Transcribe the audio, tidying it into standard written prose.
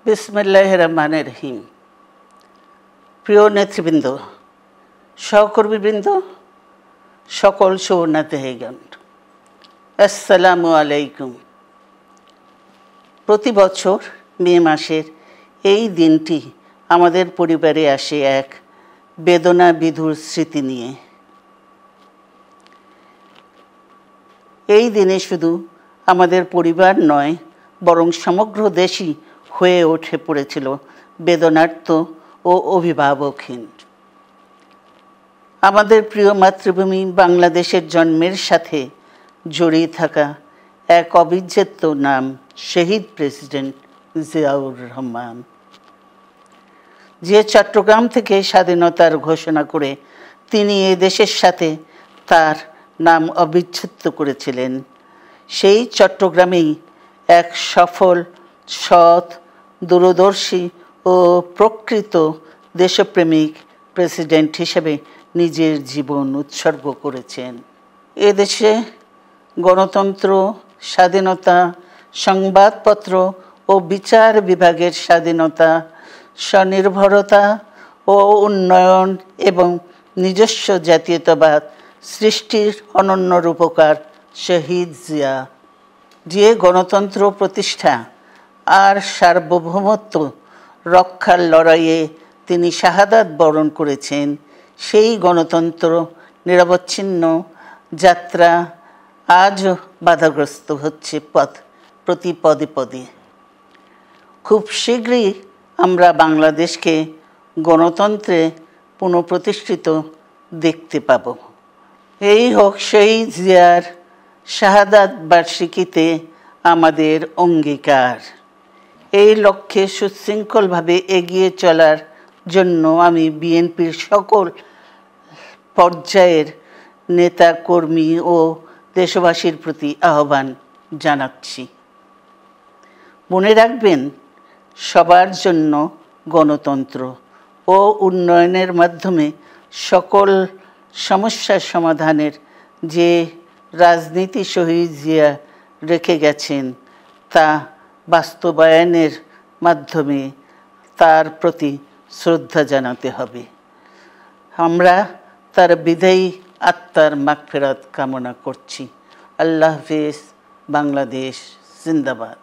বিসমিল্লাহির রহমানির রহিম। প্রিয় নেতৃবৃন্দ, সহকর্মীবৃন্দ, সকল শরণার্থীগণ, আসসালামু আলাইকুম। প্রতি বছর মে মাসের এই দিনটি আমাদের পরিবারে আসে এক বেদনা বিধুর স্মৃতি নিয়ে। এই দিনে শুধু আমাদের পরিবার নয়, বরং সমগ্র দেশই হয়ে উঠে পড়েছিল বেদনার্ত ও অভিভাবকহীন। আমাদের প্রিয় মাতৃভূমি বাংলাদেশের জন্মের সাথে জড়িয়ে থাকা এক অবিচ্ছেদ্য নাম শহীদ প্রেসিডেন্ট জিয়াউর রহমান, যে চট্টগ্রাম থেকে স্বাধীনতার ঘোষণা করে তিনি এ দেশের সাথে তার নাম অবিচ্ছেদ্য করেছিলেন। সেই চট্টগ্রামেই এক সফল, সৎ, দূরদর্শী ও প্রকৃত দেশপ্রেমিক প্রেসিডেন্ট হিসেবে নিজের জীবন উৎসর্গ করেছেন। এদেশে গণতন্ত্র, স্বাধীনতা, সংবাদপত্র ও বিচার বিভাগের স্বাধীনতা, স্বনির্ভরতা ও উন্নয়ন এবং নিজস্ব জাতীয়তাবাদ সৃষ্টির অনন্য রূপকার শহীদ জিয়া, যে গণতন্ত্র প্রতিষ্ঠা আর সার্বভৌমত্ব রক্ষার লড়াইয়ে তিনি শাহাদাত বরণ করেছেন, সেই গণতন্ত্র নিরবচ্ছিন্ন যাত্রা আজও বাধাগ্রস্ত হচ্ছে প্রতি পদে পদে। খুব শীঘ্রই আমরা বাংলাদেশকে গণতন্ত্রে পুনঃপ্রতিষ্ঠিত দেখতে পাব। এই হোক শহীদ জিয়ার শাহাদাত বার্ষিকীতে আমাদের অঙ্গীকার। এই লক্ষ্যে সুশৃঙ্খলভাবে এগিয়ে চলার জন্য আমি বিএনপির সকল পর্যায়ের নেতা কর্মী ও দেশবাসীর প্রতি আহ্বান জানাচ্ছি। মনে রাখবেন, সবার জন্য গণতন্ত্র ও উন্নয়নের মাধ্যমে সকল সমস্যার সমাধানের যে রাজনীতি শহীদ জিয়া রেখে গেছেন, তা বাস্তবায়নের মাধ্যমে তার প্রতি শ্রদ্ধা জানাতে হবে। আমরা তার বিদায়ী আত্মার মাগফিরাত কামনা করছি। আল্লাহ হাফেজ। বাংলাদেশ জিন্দাবাদ।